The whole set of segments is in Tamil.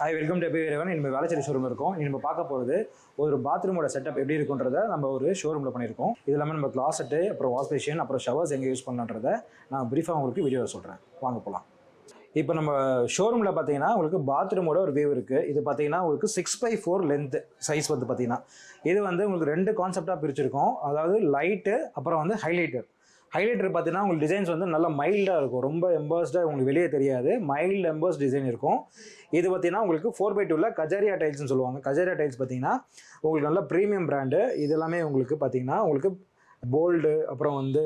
Hi welcome to everyone. நம்ம வேளச்சேரி ஷோரூம் இருக்கோம். நம்ம பார்க்க போகிறது ஒரு பாத்ரூமோட செட்டப் எப்படி இருக்குன்றதை நம்ம ஒரு ஷோரூமில் பண்ணியிருக்கோம். இது இல்லாமல் நம்ம கிளாசெட்டு, அப்புறம் வாஷ் பேஷன், அப்புறம் ஷவர்ஸ் எங்கே யூஸ் பண்ணலான்றதை நான் ப்ரீஃபாக உங்களுக்கு வீடியோவில் சொல்கிறேன். வாங்க போகலாம். இப்போ நம்ம ஷோரூமில் பார்த்தீங்கன்னா உங்களுக்கு பாத்ரூமோட ஒரு வியூ இருக்குது. இது பார்த்தீங்கன்னா உங்களுக்கு 6x4 லென்த் சைஸ் வந்து பார்த்தீங்கன்னா இது வந்து உங்களுக்கு ரெண்டு கான்செப்டாக பிரிச்சிருக்கோம். அதாவது லைட்டு அப்புறம் வந்து ஹைலைட்டர். ஹைலைட்டர் பார்த்தீங்கன்னா உங்களுக்கு டிசைன்ஸ் வந்து நல்லா மைல்டாக இருக்கும், ரொம்ப எம்பர்ஸ்டாக உங்களுக்கு வெளியே தெரியாது, மைல்டு எம்பர்ஸ் டிசைன் இருக்கும். இது பார்த்தீங்கன்னா உங்களுக்கு 4x2ல கஜாரியா டைல்ஸ்னு சொல்லுவாங்க. கஜாரியா டைல்ஸ் பார்த்தீங்கன்னா உங்களுக்கு நல்ல ப்ரீமியம் பிராண்டு. இது எல்லாமே உங்களுக்கு பார்த்தீங்கன்னா உங்களுக்கு போல்டு, அப்புறம் வந்து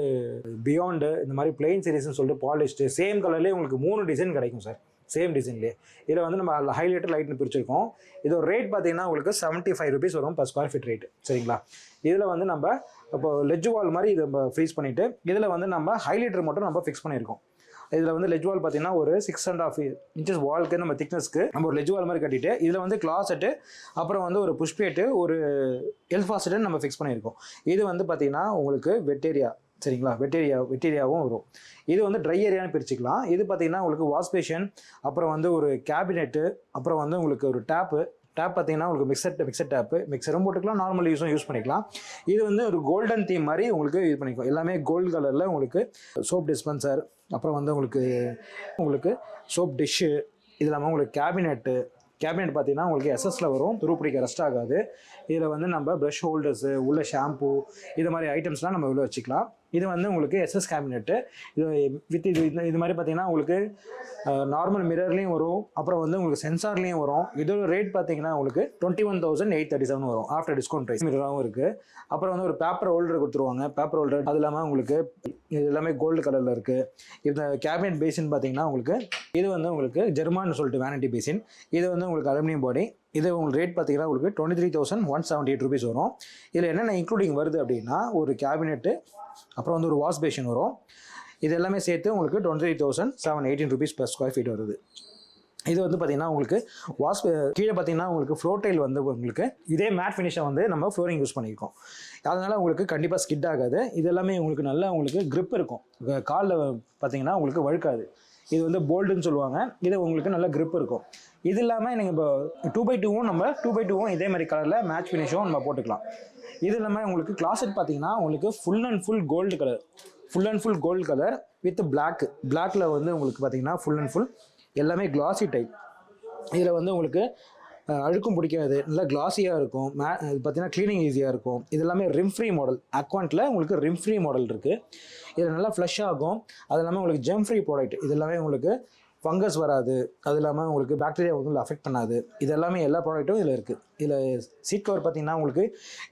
பியாண்டு, இந்த மாதிரி பிளெயின் சீரிஸ்ன்னு சொல்லிட்டு பாலிஷ்டு சேம் கலர்லேயே உங்களுக்கு 3 டிசைன் கிடைக்கும் சார், சேம் டிசைன்லேயே. இதில் வந்து நம்ம ஹைலைட்டர் லைட்னு பிரிச்சிருக்கோம். இது ஒரு ரேட் பார்த்தீங்கன்னா உங்களுக்கு 75 rupees வரும் per square feet ரேட்டு, சரிங்களா? இதில் வந்து நம்ம இப்போ லெட்ஜ் வால் மாதிரி இதை நம்ம ஃப்ரீஸ் பண்ணிவிட்டு இதில் வந்து நம்ம ஹைலைட்டர் மட்டும் நம்ம ஃபிக்ஸ் பண்ணியிருக்கோம். இதில் வந்து லெட்ஜ் வால் பார்த்தீங்கன்னா ஒரு 6.5 inches வால்க்கு நம்ம திக்னஸ்க்கு நம்ம ஒரு லெட்ஜ் வால் மாதிரி கட்டிட்டு இதில் வந்து கிளாசெட்டு, அப்புறம் வந்து ஒரு புஷ் பிளேட்டு, ஒரு எல்ஃபாசெட்டு நம்ம ஃபிக்ஸ் பண்ணியிருக்கோம். இது வந்து பார்த்தீங்கன்னா உங்களுக்கு வெட்டேரியா, சரிங்களா? வெட்டேரியாவும் வரும். இது வந்து ட்ரை ஏரியான்னு பிரிச்சுக்கலாம். இது பார்த்தீங்கன்னா உங்களுக்கு வாஷ் பேஷன், அப்புறம் வந்து ஒரு கேபினெட்டு, அப்புறம் வந்து உங்களுக்கு ஒரு டேப் பார்த்தீங்கன்னா உங்களுக்கு மிக்சர் டேப்பு, மிக்சரும் போட்டுக்கலாம், நார்மல் யூஸ் பண்ணிக்கலாம். இது வந்து ஒரு கோல்டன் தீம் மாதிரி உங்களுக்கு இது பண்ணிக்கும். எல்லாமே கோல்டு கலரில் உங்களுக்கு சோப் டிஸ்பென்சர், அப்புறம் வந்து உங்களுக்கு சோப் டிஷ்ஷு, இது இல்லாமல் உங்களுக்கு கேபினெட் பார்த்தீங்கன்னா உங்களுக்கு எஸ்எஸ்ல வரும், துருப்பிடிக்க ரெஸ்ட் ஆகாது. இதில் வந்து நம்ம ப்ரஷ் ஹோல்டர்ஸு, உள்ள ஷாம்பு, இது மாதிரி ஐட்டம்ஸ்லாம் நம்ம உள்ள வச்சுக்கலாம். இது வந்து உங்களுக்கு எஸ்எஸ் கேபினெட்டு. இது வித் இது மாதிரி பார்த்தீங்கன்னா உங்களுக்கு நார்மல் மிரர்லேயும் வரும், அப்புறம் வந்து உங்களுக்கு சென்சார்லேயும் வரும். இதோட ரேட் பார்த்தீங்கன்னா உங்களுக்கு 21,837 வரும் ஆஃப்டர் டிஸ்கவுண்ட் ப்ரைஸ். மிரராகவும் இருக்குது. அப்புறம் வந்து ஒரு பேப்பர் ஹோல்டர் கொடுத்துருவாங்க, பேப்பர் ஹோல்டர். அது இல்லாமல் உங்களுக்கு இது எல்லாமே கோல்டு கலரில் இருக்குது. இந்த கேபினெட் பேசின் பார்த்தீங்கன்னா உங்களுக்கு இது வந்து உங்களுக்கு ஜெர்மான்னு சொல்லிட்டு வேனிட்டி பேசின். இது வந்து உங்களுக்கு அலுமினியம் பாடி. இது உங்களுக்கு ரேட் பார்த்தீங்கன்னா உங்களுக்கு 23,178 rupees வரும். இதில் என்னென்ன இன்க்ளூடிங் வருது அப்படின்னா ஒரு கேபினெட்டு, அப்புறம் வந்து ஒரு வாஷ் பேஷன் வரும். இது எல்லாமே சேர்த்து உங்களுக்கு 23,718 rupees per square feet வருது. இது வந்து பார்த்தீங்கன்னா உங்களுக்கு கீழே பார்த்தீங்கன்னா உங்களுக்கு ஃப்ளோர் டைல் வந்து உங்களுக்கு இதே மேட் ஃபினிஷை வந்து நம்ம ஃப்ளோரிங் யூஸ் பண்ணியிருக்கோம். அதனால் உங்களுக்கு கண்டிப்பாக ஸ்கிட் ஆகாது. இது எல்லாமே உங்களுக்கு நல்லா உங்களுக்கு grip இருக்கும், காலில் பார்த்தீங்கன்னா உங்களுக்கு வழுக்காது. இது வந்து போல்டுன்னு சொல்லுவாங்க. இது உங்களுக்கு நல்ல grip இருக்கும். இது இல்லாமல் நீங்கள் இப்போ 2x2வும் இதே மாதிரி கலரில் மேட்ச் ஃபினிஷும் நம்ம போட்டுக்கலாம். இது இல்லாமல் உங்களுக்கு கிளாசெட் பார்த்தீங்கன்னா உங்களுக்கு full and full gold colour with பிளாக்ல வந்து உங்களுக்கு பார்த்தீங்கன்னா ஃபுல் அண்ட் ஃபுல் எல்லாமே கிளாசி டைப். இதில் வந்து உங்களுக்கு அழுக்கும் பிடிக்காது, நல்லா கிளாஸியாக இருக்கும். இது பார்த்தீங்கன்னா க்ளீனிங் ஈஸியாக இருக்கும். இது எல்லாமே ரிம் ஃப்ரீ மாடல். அக்வாண்ட்டில் உங்களுக்கு ரிம் ஃப்ரீ மாடல் இருக்குது. இது நல்லா ஃப்ளஷ் ஆகும். அது இல்லாமல் உங்களுக்கு ஜெம் ஃப்ரீ ப்ராடக்ட். இது எல்லாமே உங்களுக்கு ஃபங்கஸ் வராது, அது இல்லாமல் உங்களுக்கு பாக்டீரியா வந்து அஃபெக்ட் பண்ணாது. இது எல்லாமே எல்லா ப்ராடக்ட்டும் இதில் இருக்குது. இதில் சீட் கவர் பார்த்தீங்கன்னா உங்களுக்கு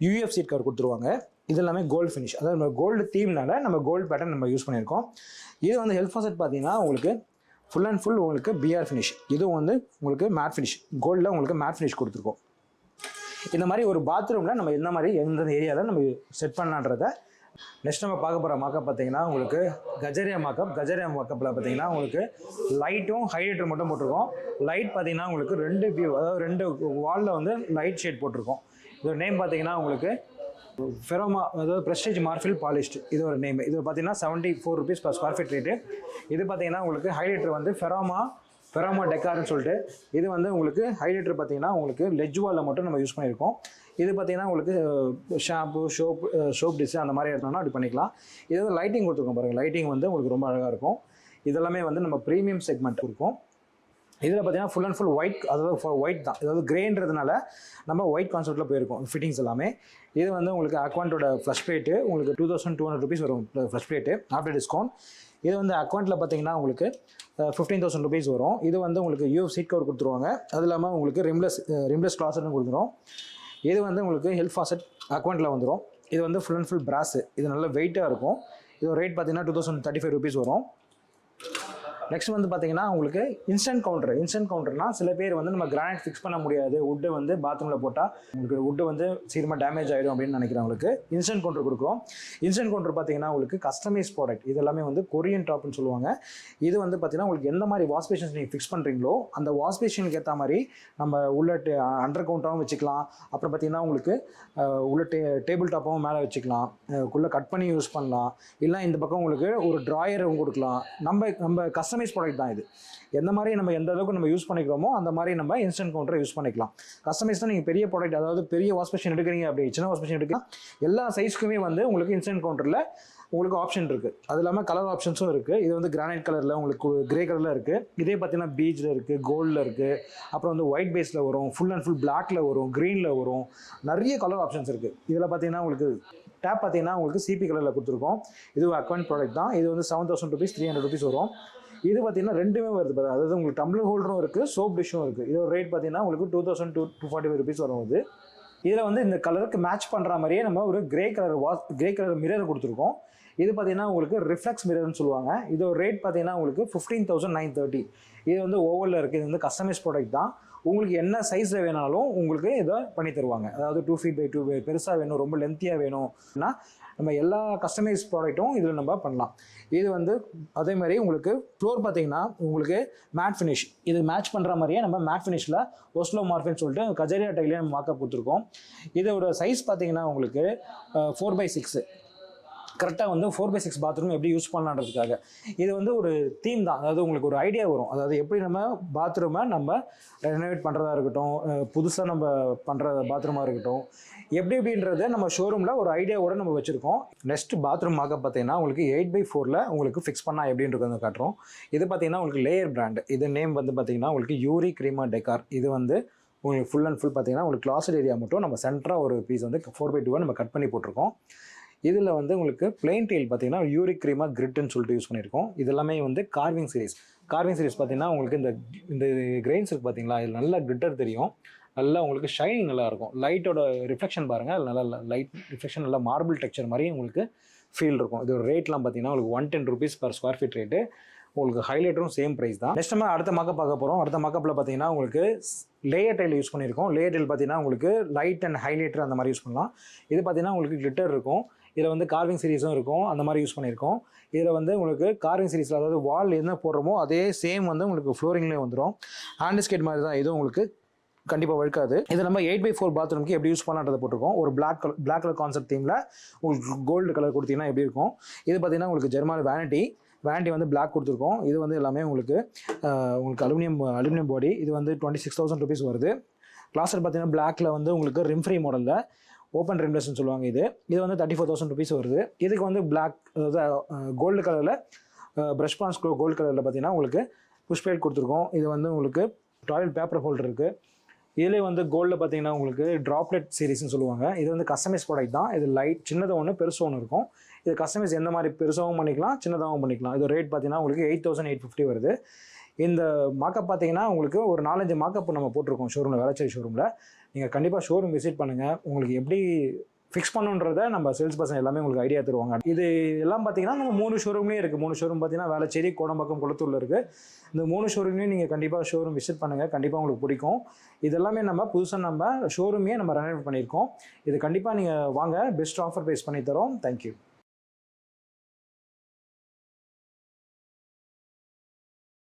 யூஎஃப் சீட் கவர் கொடுத்துருவாங்க. இது எல்லாமே கோல்டு ஃபினிஷ், அதாவது நம்ம கோல்டு தீம்னால நம்ம கோல்டு பேட்டர்ன் நம்ம யூஸ் பண்ணியிருக்கோம். இது வந்து ஹெல்ப் ஃபாசெட் பார்த்தீங்கன்னா உங்களுக்கு ஃபுல் அண்ட் ஃபுல் உங்களுக்கு பிஆர் ஃபினிஷ். இதுவும் வந்து உங்களுக்கு மேட் ஃபினிஷ், கோல்டில் உங்களுக்கு மேட் ஃபினிஷ் கொடுத்துருக்கோம். இந்த மாதிரி ஒரு பாத்ரூமில் நம்ம எந்த மாதிரி எந்த ஏரியாவில் நம்ம செட் பண்ணலான்றதை நெக்ஸ்ட் நம்ம பார்க்க போகிற மாக்கப் பார்த்தீங்கன்னா உங்களுக்கு கஜாரியா மாக்கப்பில் பார்த்தீங்கன்னா உங்களுக்கு லைட்டும் ஹைலைட்டர் மட்டும் போட்டிருக்கோம். லைட் பார்த்தீங்கன்னா உங்களுக்கு 2 வியூ, அதாவது 2 வாலில் வந்து லைட் ஷேட் போட்டிருக்கோம். இதோட நேம் பார்த்தீங்கன்னா உங்களுக்கு ஃபெரோமா, அதாவது ப்ரெஸ்டீஜ் மார்ஃபில் பாலிஷ்டு, இது ஒரு நேம். இது பார்த்தீங்கன்னா 74 rupees per square feet rate. இது பார்த்தீங்கன்னா உங்களுக்கு ஹைலைட்டர் வந்து ஃபெரோமா டெக்கார்னு சொல்லிட்டு. இது வந்து உங்களுக்கு ஹைலைட்டர் பார்த்தீங்கன்னா உங்களுக்கு லெட்ஜ் வாலில் மட்டும் நம்ம யூஸ் பண்ணியிருக்கோம். இது பார்த்தீங்கன்னா உங்களுக்கு ஷாம்பு, சோப் டிஷ் அந்த மாதிரி எடுத்தோம்னா அப்படி பண்ணிக்கலாம். இது வந்து லைட்டிங் கொடுத்துருக்கோம் பாருங்கள். லைட்டிங் வந்து உங்களுக்கு ரொம்ப அழகாக இருக்கும். இதெல்லாமே வந்து நம்ம ப்ரீமியம் செக்மெண்ட் இருக்கும். இதில் பார்த்தீங்கன்னா ஃபுல் அண்ட் ஃபுல் ஒயிட், அதாவது ஒயிட் தான், அதாவது கிரேன்றதுனால நம்ம ஒயிட் கான்செப்ட்டில் போயிருக்கோம் ஃபிட்டிங்ஸ் எல்லாமே. இது வந்து உங்களுக்கு அக்வாண்டோட ஃப்ளஷ் பிளேட்டு உங்களுக்கு 2,200 rupees வரும் ஃப்ளஷ் பிளேட்டு ஆஃப்டர் டிஸ்கவுண்ட். இது வந்து அக்கௌண்ட்டில் பார்த்தீங்கன்னா உங்களுக்கு 15,000 rupees வரும். இது வந்து உங்களுக்கு யூஎஃப் சீட் கவர் கொடுத்துருவாங்க. அது இல்லாமல் உங்களுக்கு ரிம்லெஸ் கிளாஸட்னு கொடுத்துரும். இது வந்து உங்களுக்கு ஹெல்ப் ஃபாசெட் அக்கௌண்ட்டில் வந்துடும். இது வந்து ஃபுல் அண்ட் ஃபுல் பிராஸு. இது நல்ல வெயிட்டாக இருக்கும். இது ரேட் பார்த்தீங்கன்னா 2,035 rupees வரும். நெக்ஸ்ட் வந்து பார்த்தீங்கன்னா உங்களுக்கு இன்ஸ்டன்ட் கவுண்டர்னா சில பேர் வந்து நம்ம கிரானைட் ஃபிக்ஸ் பண்ண முடியாது, வுட்டு வந்து பாத்ரூமில் போட்டால் உங்களுக்கு வுட்டு வந்து சீக்கிரமாக டேமேஜ் ஆகிடும் அப்படின்னு நினைக்கிறவங்களுக்கு இன்ஸ்டன்ட் கவுண்டர் கொடுக்குறோம். இன்ஸ்டன்ட் கவுண்டர் பார்த்தீங்கன்னா உங்களுக்கு கஸ்டமைஸ் ப்ராடக்ட். இது எல்லாமே வந்து கொரியன் டாப்னு சொல்லுவாங்க. இது வந்து பார்த்தீங்கன்னா உங்களுக்கு எந்த மாதிரி வாஷ் பேஷன்ஸ் நீங்கள் ஃபிக்ஸ் பண்ணுறீங்களோ அந்த வாஷ் பேஷனுக்கு ஏற்ற மாதிரி நம்ம உள்ள அண்டர் கவுண்டராகவும் வச்சுக்கலாம். அப்புறம் பார்த்தீங்கன்னா உங்களுக்கு உள்ள டேபிள் டாப்பாகவும் மேலே வச்சுக்கலாம், உள்ளே கட் பண்ணி யூஸ் பண்ணலாம். இல்லை இந்த பக்கம் உங்களுக்கு ஒரு ட்ராயரும் கொடுக்கலாம். நம்ம கஸ்டமைஸ் கஸ்டமைஸ் ப்ராடக்ட் தான் இது. எந்த மாதிரி நம்ம எந்த அளவுக்கு நம்ம யூஸ் பண்ணிக்கிறோமோ அந்த மாதிரி நம்ம இன்ஸ்டன்ட் கவுண்டரை யூஸ் பண்ணிக்கலாம். கஸ்டமைஸ் தான் நீங்கள் பெரிய ப்ராடக்ட், அதாவது பெரிய வாஷ் மிஷின் எடுக்கிறீங்க, அப்படி சின்ன வாஷ் மிஷின் எடுக்கலாம், எல்லா சைஸ்க்குமே வந்து உங்களுக்கு இன்ஸ்டன்ட் கவுண்டரில் உங்களுக்கு ஆப்ஷன் இருக்குது. அது இல்லாமல் கலர் ஆப்ஷன்ஸும் இருக்குது. இது வந்து கிரானைட் கலரில், உங்களுக்கு கிரே கலரில் இருக்குது. இதே பார்த்தீங்கன்னா பீச்சில் இருக்குது, கோல்டில் இருக்குது, அப்புறம் வந்து ஒயிட் பேஸில் வரும், ஃபுல் அண்ட் ஃபுல் பிளாக்ல வரும், க்ரீனில் வரும், நிறைய கலர் ஆப்ஷன்ஸ் இருக்குது. இதில் பார்த்தீங்கன்னா உங்களுக்கு டேப் பார்த்தீங்கன்னா உங்களுக்கு சிபி கலரில் கொடுத்துருக்கோம். இது அக்வான் ப்ராடக்ட் தான். இது வந்து 7000 rupees, 300 rupees வரும். இது பார்த்தீங்கன்னா ரெண்டுமே வருது, அதாவது உங்களுக்கு டம்ளர் ஹோல்டரும் இருக்குது, சோப் டிஷ்ஷும் இருக்குது. இதோட ரேட் பார்த்தீங்கன்னா உங்களுக்கு 2245 rupees வரும். இதில் வந்து இந்த கலருக்கு மேட்ச் பண்ணுற மாதிரியே நம்ம ஒரு கிரே கலர் மிரர் கொடுத்துருக்கோம். இது பார்த்தீங்கன்னா உங்களுக்கு ரிஃப்ளெக்ஸ் மிரர்னு சொல்லுவாங்க. இதோட ரேட் பார்த்தீங்கன்னா உங்களுக்கு 15,930. இது வந்து ஓவலில் இருக்குது. இது வந்து கஸ்டமைஸ் ப்ராடக்ட் தான். உங்களுக்கு என்ன சைஸில் வேணாலும் உங்களுக்கு இதை பண்ணி தருவாங்க. அதாவது 2 feet by 2 பெருசாக வேணும், ரொம்ப லென்த்தியாக வேணும்னா நம்ம எல்லா கஸ்டமைஸ் ப்ராடக்ட்டும் இதில் நம்ம பண்ணலாம். இது வந்து அதே மாதிரி உங்களுக்கு ஃப்ளோர் பார்த்தீங்கன்னா உங்களுக்கு மேட் ஃபினிஷ், இது மேட்ச் பண்ணுற மாதிரியே நம்ம மேட் ஃபினிஷில் ஒஸ்லோ மார்ஃபின்னு சொல்லிட்டு கஜரியா டைலே நம்ம மார்க்கப் கொடுத்துருக்கோம். இதோட சைஸ் பார்த்தீங்கன்னா உங்களுக்கு 4x6, கரெக்டாக வந்து 4x6 பாத்ரூம் எப்படி யூஸ் பண்ணலான்றதுக்காக. இது வந்து ஒரு தீம் தான், அதாவது உங்களுக்கு ஒரு ஐடியா வரும், அதாவது எப்படி நம்ம பாத்ரூமை நம்ம ரெனோவேட் பண்ணுறதா இருக்கட்டும், புதுசாக நம்ம பண்ணுற பாத்ரூமாக இருக்கட்டும், எப்படின்றத நம்ம ஷோரூமில் ஒரு ஐடியாவோட நம்ம வச்சுருக்கோம். நெக்ஸ்ட் பாத்ரூம் மார்க்கப் பார்த்தீங்கன்னா உங்களுக்கு 8x4 உங்களுக்கு ஃபிக்ஸ் பண்ணால் எப்படின்றது காட்டுறோம். இது பார்த்தீங்கன்னா உங்களுக்கு லேயர் பிராண்ட். இது நேம் வந்து பார்த்தீங்கன்னா உங்களுக்கு யூரி கிரீமா டெக்கார். இது வந்து உங்களுக்கு ஃபுல் அண்ட் ஃபுல் பார்த்தீங்கன்னா உங்களுக்கு கிளாஸட் ஏரியா மட்டும் நம்ம சென்டராக ஒரு பீஸ் வந்து 4x2 நம்ம கட் பண்ணி போட்டிருக்கோம். இதில் வந்து உங்களுக்கு பிளெயின் டெயில் பார்த்தீங்கன்னா யூரிக் கிரீமா கிரிட்னு சொல்லிட்டு யூஸ் பண்ணியிருக்கோம். இது எல்லாமே வந்து கார்விங் சீரிஸ் பார்த்தீங்கன்னா உங்களுக்கு இந்த கிரெயின்ஸ் இருக்குது பார்த்தீங்களா, இது நல்லா கிரிட்டர் தெரியும், நல்லா உங்களுக்கு ஷைனிங் நல்லாயிருக்கும். லைட்டோட ரிஃப்ளெக்ஷன் பாருங்கள், அது நல்லா லைட் ரிஃப்ளெக்ஷன், நல்லா மார்பிள் டெக்ஸ்சர் மாதிரி உங்களுக்கு ஃபீல் இருக்கும். இதோட ரேட்லாம் பார்த்தீங்கன்னா உங்களுக்கு 110 rupees per square feet rate. உங்களுக்கு ஹைலைட்டரும் சேம் ப்ரைஸ் தான். நெக்ஸ்ட் நம்ம அடுத்த மாக்கப் பார்க்க போகிறோம். அடுத்த மாக்கப்பில் பார்த்தீங்கன்னா உங்களுக்கு லேயர் டைல் யூஸ் பண்ணியிருக்கோம். லேயர் டைல் பார்த்தீங்கன்னா உங்களுக்கு லைட் அண்ட் ஹைலைட்டர் அந்த மாதிரி யூஸ் பண்ணலாம். இது பார்த்தீங்கன்னா உங்களுக்கு கிளிட்டர் இருக்கும். இதில் வந்து கார்விங் சீரிஸும் இருக்கும், அந்த மாதிரி யூஸ் பண்ணியிருக்கோம். இதில் வந்து உங்களுக்கு கார்விங் சீரிஸில் அதாவது வால் என்ன போடுறோமோ அதே சேம் வந்து உங்களுக்கு ஃப்ளோரிங்லேயே வந்துடும். ஹேண்ட்ஸ்கேட் மாதிரி தான், இதுவும் உங்களுக்கு கண்டிப்பாக வழுக்காது. இது நம்ம 8x4 பாத்ரூம்க்கு எப்படி யூஸ் பண்ணலான்றதை போட்டிருக்கோம். ஒரு பிளாக் கலர் கான்செப்ட் தீமில் உங்களுக்கு கோல்டு கலர் கொடுத்தீங்கன்னா எப்படி இருக்கும். இது பார்த்தீங்கன்னா உங்களுக்கு ஜெர்மான் வேனிட்டி வந்து பிளாக் கொடுத்துருக்கோம். இது வந்து எல்லாமே உங்களுக்கு அலுமினியம் பாடி. இது வந்து 26,000 rupees வருது. கிளாஸர் பார்த்தீங்கன்னா பிளாக்ல வந்து உங்களுக்கு ரிம் ஃப்ரீ மாடலில் ஓப்பன் ரிம்லெஸ்ன்னு சொல்லுவாங்க. இது வந்து 34,000 rupees வருது. இதுக்கு வந்து பிளாக், அதாவது கோல்டு கலரில் ப்ரஷ் பான்ஸ் கோல்டு கலரில் பார்த்தீங்கன்னா உங்களுக்கு புஷ் பிளேட் கொடுத்துருக்கோம். இது வந்து உங்களுக்கு டாய்லெட் பேப்பர் ஹோல்டர் இருக்குது. இதிலே வந்து கோல்டில் பார்த்தீங்கன்னா உங்களுக்கு ட்ராப்லெட் சீரிஸ்ன்னு சொல்லுவாங்க. இது வந்து கஸ்டமைஸ் ப்ராடக்ட் தான். இது லைட் சின்னதாக ஒன்று பெருசு ஒன்று இருக்கும். இது கஸ்டமைஸ் எந்த மாதிரி பெருசாகவும் பண்ணிக்கலாம், சின்னதாகவும் பண்ணிக்கலாம். இது ரேட் பார்த்தீங்கன்னா உங்களுக்கு 8,850 வருது. இந்த மாக்கப் பார்த்தீங்கன்னா உங்களுக்கு ஒரு 4-5 மாக்கப் நம்ம போட்டிருக்கோம் ஷோரூமில், வேளச்சேரி ஷோரூமில். நீங்கள் கண்டிப்பாக ஷோரூம் விசிட் பண்ணுங்கள். உங்களுக்கு எப்படி ஃபிக்ஸ் பண்ணுன்றதை நம்ம சேல்ஸ் பர்சன் எல்லாமே உங்களுக்கு ஐடியா தருவாங்க. இது எல்லாம் பார்த்தீங்கன்னா நம்ம 3 ஷோரூம்லேயே இருக்குது. 3 ஷோரூம் பார்த்தீங்கன்னா வேளச்சேரி, கோடம்பாக்கம், குளத்தூரில் இருக்குது. இந்த 3 ஷோரூம்லேயும் நீங்கள் கண்டிப்பாக ஷோரூம் விசிட் பண்ணுங்கள், கண்டிப்பாக உங்களுக்கு பிடிக்கும். இதெல்லாமே நம்ம புதுசாக நம்ம ஷோரூமே நம்ம ரெனோவேட் பண்ணியிருக்கோம். இது கண்டிப்பாக நீங்கள் வாங்க, பெஸ்ட் ஆஃபர் பேஸ் பண்ணி தரோம். தேங்க்யூ.